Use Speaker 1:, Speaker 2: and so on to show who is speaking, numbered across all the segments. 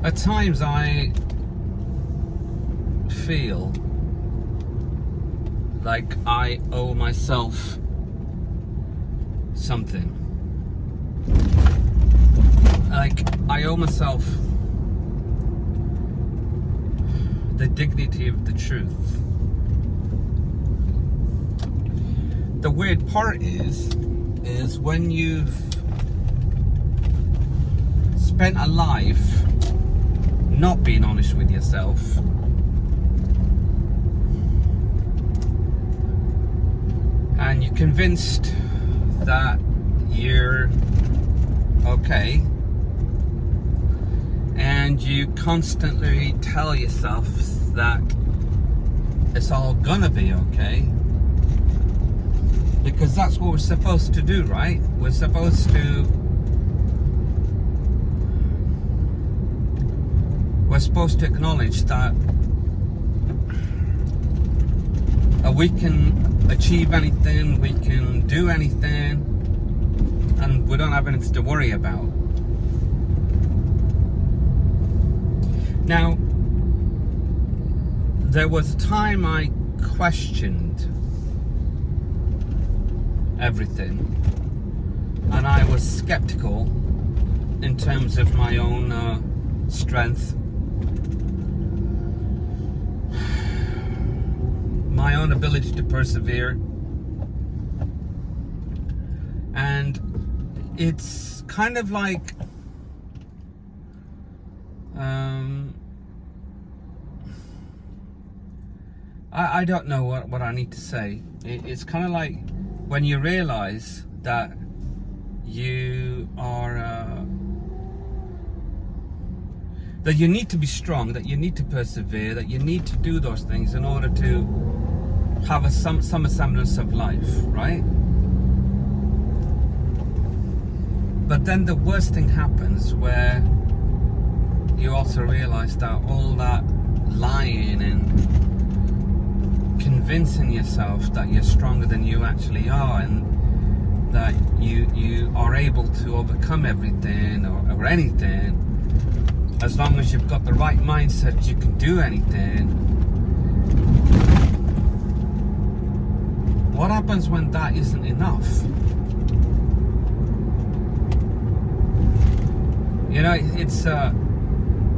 Speaker 1: At times I feel like I owe myself something. Like I owe myself the dignity of the truth. The weird part is when you've spent a life not being honest with yourself, and you're convinced that you're okay, and you constantly tell yourself that it's all gonna be okay, because that's what we're supposed to do, right? We're supposed to acknowledge that we can achieve anything, we can do anything, and we don't have anything to worry about. Now, there was a time I questioned everything, and I was skeptical in terms of my own strength, my own ability to persevere. And it's kind of like I don't know what I need to say. It's kind of like when you realize that you are that you need to be strong, that you need to persevere, that you need to do those things in order to have some semblance of life, right? But then the worst thing happens, where you also realize that all that lying and convincing yourself that you're stronger than you actually are, and that you are able to overcome everything or anything, as long as you've got the right mindset, you can do anything. What happens when that isn't enough? You know, it's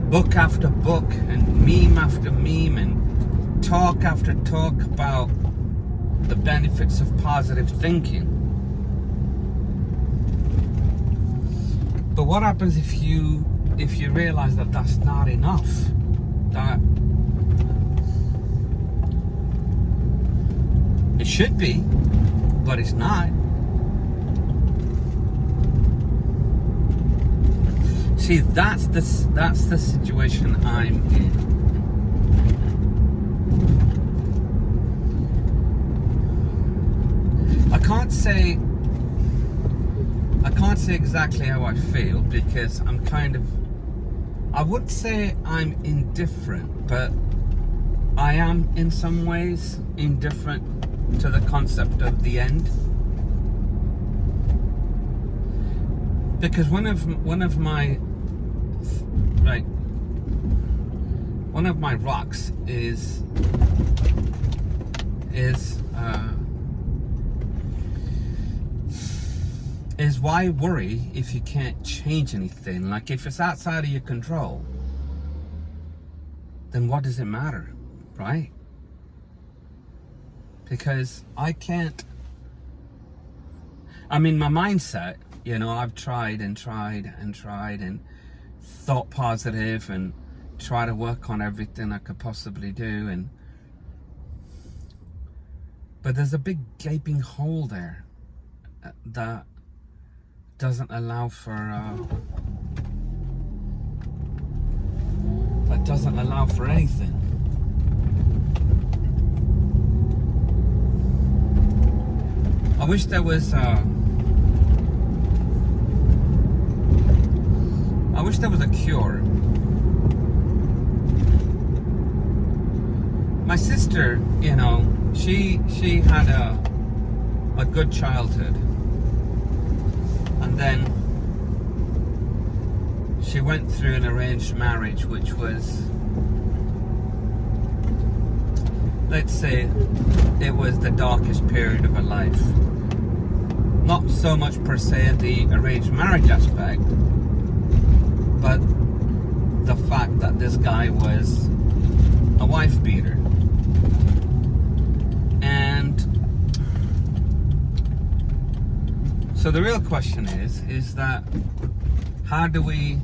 Speaker 1: book after book and meme after meme and talk after talk about the benefits of positive thinking. But what happens if you realize that that's not enough? That it should be, but it's not. See, that's the situation I'm in. I can't say exactly how I feel, because I wouldn't say I'm indifferent, but I am in some ways indifferent to the concept of the end. Because one of my rocks is why worry if you can't change anything? Like, if it's outside of your control, then what does it matter, right? Because I mean, my mindset, you know, I've tried and thought positive and try to work on everything I could possibly do, but there's a big gaping hole there that doesn't allow for anything. I wish there was a cure. My sister, you know, she had a good childhood, and then she went through an arranged marriage, which was, let's say, it was the darkest period of her life. Not so much per se the arranged marriage aspect, but the fact that this guy was a wife beater. And so the real question is that how do we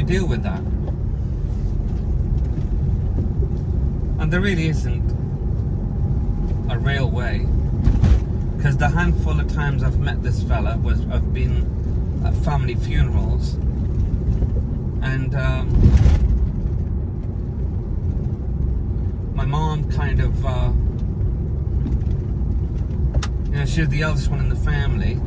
Speaker 1: deal with that? And there really isn't a real way, because the handful of times I've met this fella I've been at family funerals, and my mom kind of she's the eldest one in the family,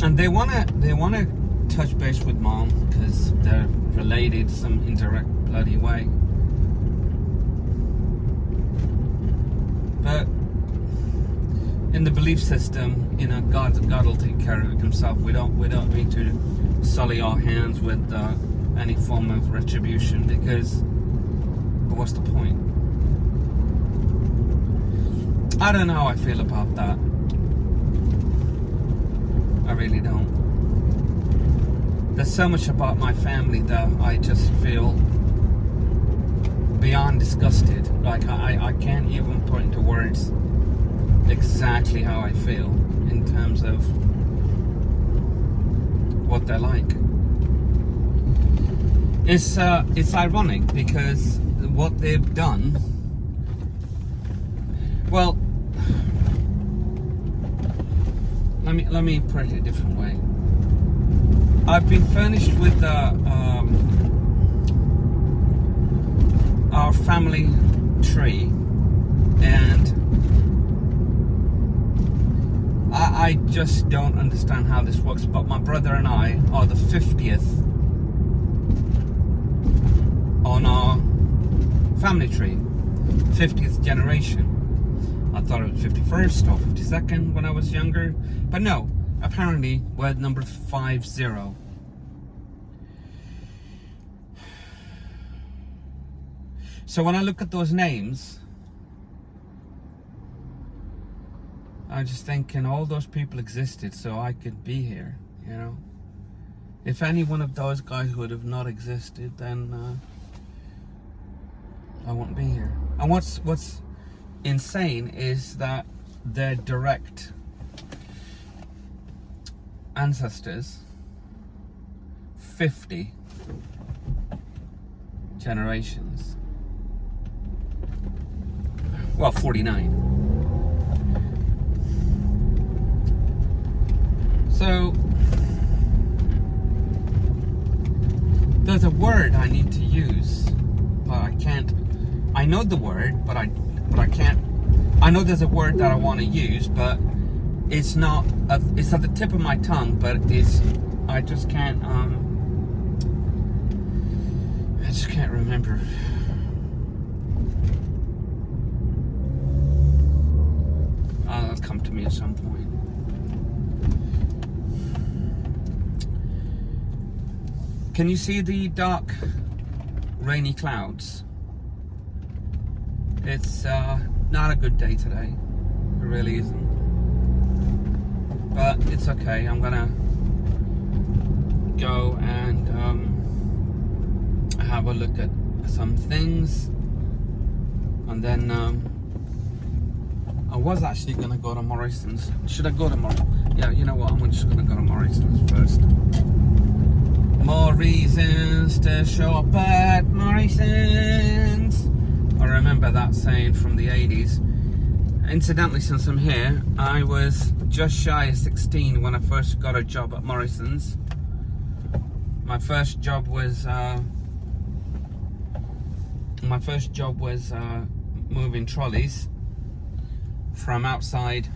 Speaker 1: and they wanna touch base with mom because they're related some indirect bloody way. But in the belief system, God will take care of it himself. We don't need to sully our hands with any form of retribution, because what's the point? I don't know how I feel about that. I really don't. There's so much about my family that I just feel beyond disgusted. Like I can't even put into words exactly how I feel in terms of what they're like. It's ironic because what they've done, well, let me put it a different way. I've been furnished with our family tree, and I just don't understand how this works, but my brother and I are the 50th on our family tree, 50th generation. I thought it was 51st or 52nd when I was younger, but no, apparently we're number 50. So when I look at those names, I'm just thinking all those people existed so I could be here, If any one of those guys would have not existed, then I wouldn't be here. And what's insane is that their direct ancestors, 50 generations, well, 49. So there's a word I need to use, but I can't. I know the word, but I can't. I know there's a word that I want to use, but it's not. It's at the tip of my tongue, but I just can't. I just can't remember. It'll come to me at some point. Can you see the dark, rainy clouds? It's not a good day today. It really isn't. But it's okay. I'm gonna go and have a look at some things, and then I was actually gonna go to Morrison's. Should I go to Yeah, you know what? I'm just gonna go to Morrison's first. More reasons to shop at Morrison's. I remember that saying from the 80s. Incidentally, since I'm here, I was just shy of 16 when I first got a job at Morrison's. My first job was moving trolleys from outside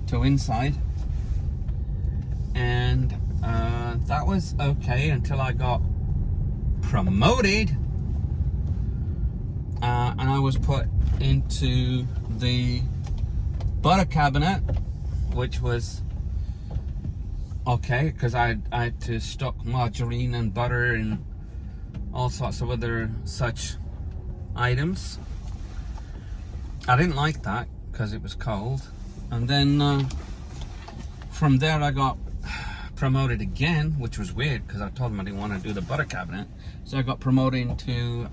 Speaker 1: to inside, and that was okay until I got promoted. and I was put into the butter cabinet, which was okay because I had to stock margarine and butter and all sorts of other such items. I didn't like that because it was cold. And then from there I got promoted again, which was weird because I told them I didn't want to do the butter cabinet. So I got promoted into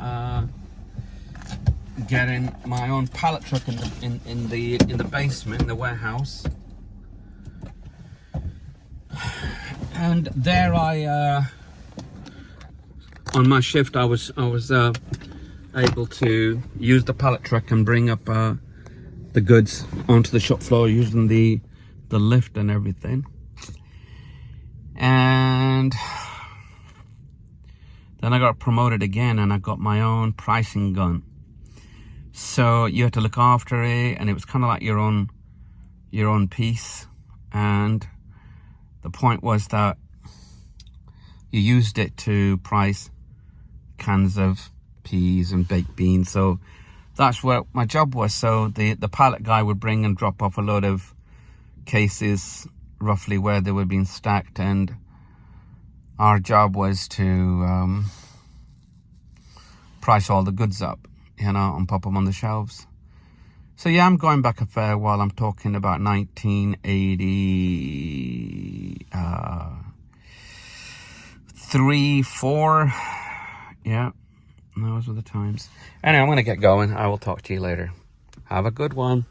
Speaker 1: getting my own pallet truck in the basement, in the warehouse. And there on my shift I was able to use the pallet truck and bring up the goods onto the shop floor using the lift and everything. And then I got promoted again and I got my own pricing gun. So you had to look after it, and it was kind of like your own piece. And the point was that you used it to price cans of peas and baked beans. So that's what my job was. So the pallet guy would bring and drop off a load of cases roughly where they were being stacked, and our job was to price all the goods up, you know, and pop them on the shelves. So yeah, I'm going back a fair while. I'm talking about 1983, 4. Yeah, those were the times. Anyway, I'm going to get going. I will talk to you later. Have a good one.